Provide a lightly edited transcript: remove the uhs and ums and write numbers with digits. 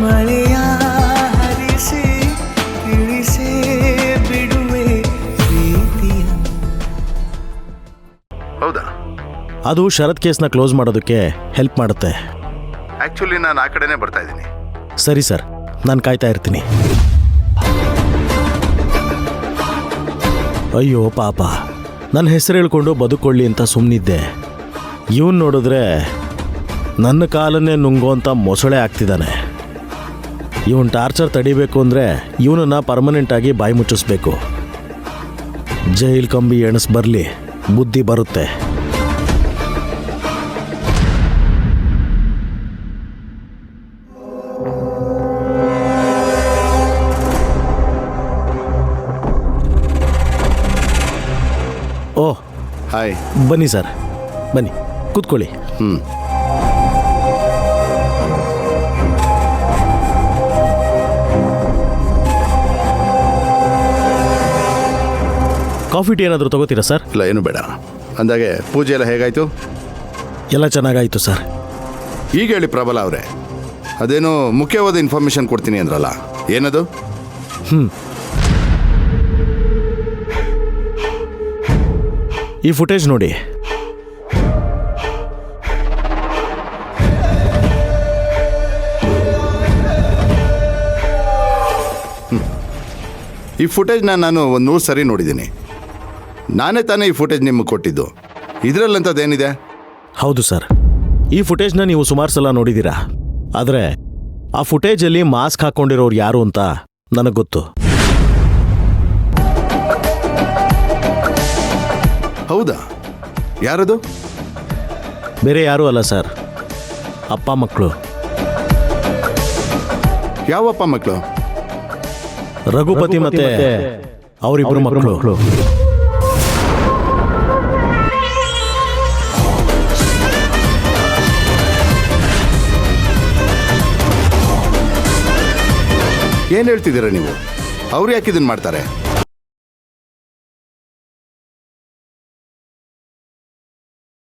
ಮಳೆಯ ಹರಿಸಿ ತಿಳಿಸೇ ಬಿಡುವೆ ಪ್ರೀತಿಯ. ಹೌದಾ? ಅದು ಶರತ್ ಕೇಸ್ನ ಕ್ಲೋಸ್ ಮಾಡೋದಕ್ಕೆ ಹೆಲ್ಪ್ ಮಾಡುತ್ತೆ. ಆ್ಯಕ್ಚುಲಿ ನಾನು ಆ ಕಡೆನೇ ಬರ್ತಾ ಇದ್ದೀನಿ. ಸರಿ ಸರ್, ನಾನು ಕಾಯ್ತಾ ಇರ್ತೀನಿ. ಅಯ್ಯೋ ಪಾಪ, ನನ್ನ ಹೆಸರು ಹೇಳ್ಕೊಂಡು ಬದುಕೊಳ್ಳಿ ಅಂತ ಸುಮ್ಮನಿದ್ದೆ. ಇವನು ನೋಡಿದ್ರೆ ನನ್ನ ಕಾಲನ್ನೇ ನುಂಗೋಂಥ ಮೊಸಳೆ ಆಗ್ತಿದ್ದಾನೆ. ಇವನ್ ಟಾರ್ಚರ್ ತಡಿಬೇಕು ಅಂದರೆ ಇವನನ್ನು ಪರ್ಮನೆಂಟಾಗಿ ಬಾಯಿ ಮುಚ್ಚಿಸ್ಬೇಕು. ಜೈಲ್ ಕಂಬಿ ಎಣಸ್ ಬರಲಿ, ಬುದ್ಧಿ ಬರುತ್ತೆ. ಓಹ್ ಹಾಯ್. ಬನ್ನಿ ಸರ್, ಬನ್ನಿ ಕೂತ್ಕೊಳ್ಳಿ. ಕಾಫಿ ಟೀ ಏನಾದರೂ ತಗೋತೀರಾ ಸರ್? ಇಲ್ಲ, ಏನು ಬೇಡ. ಅಂದಾಗೆ ಪೂಜೆ ಎಲ್ಲ ಹೇಗಾಯಿತು? ಎಲ್ಲ ಚೆನ್ನಾಗಾಯಿತು ಸರ್. ಈಗ ಹೇಳಿ ಪ್ರಬಲ ಅವರೇ, ಅದೇನೋ ಮುಖ್ಯವಾದ ಇನ್ಫಾರ್ಮೇಷನ್ ಕೊಡ್ತೀನಿ ಅಂದ್ರಲ್ಲ, ಏನದು? ಈ ಫುಟೇಜ್ ನೋಡಿ. ಈ ಫುಟೇಜ್ನ ನಾನು 100 ಸರಿ ನೋಡಿದ್ದೀನಿ. ನಾನೇ ತಾನೇ ಈ ಫುಟೇಜ್ ನಿಮಗೆ ಕೊಟ್ಟಿದ್ದು. ಇದರಲ್ಲಂಥದ್ದೇನಿದೆ? ಹೌದು ಸರ್, ಈ ಫುಟೇಜ್ನ ನೀವು ಸುಮಾರು ಸಲ ನೋಡಿದ್ದೀರಾ. ಆದರೆ ಆ ಫುಟೇಜಲ್ಲಿ ಮಾಸ್ಕ್ ಹಾಕ್ಕೊಂಡಿರೋರು ಯಾರು ಅಂತ ನನಗೆ ಗೊತ್ತು. ಹೌದಾ? ಯಾರದು? ಬೇರೆ ಯಾರೂ ಅಲ್ಲ ಸರ್, ಅಪ್ಪ ಮಕ್ಕಳು. ಯಾವ ಅಪ್ಪ ಮಕ್ಕಳು? ರಘುಪತಿ ಮತ್ತೆ ಅವರಿಬ್ಬರು ಮಕ್ಕಳು. ಏನು ಹೇಳ್ತಿದ್ದೀರಾ ನೀವು? ಅವ್ರು ಯಾಕೆ ಇದನ್ನು ಮಾಡ್ತಾರೆ?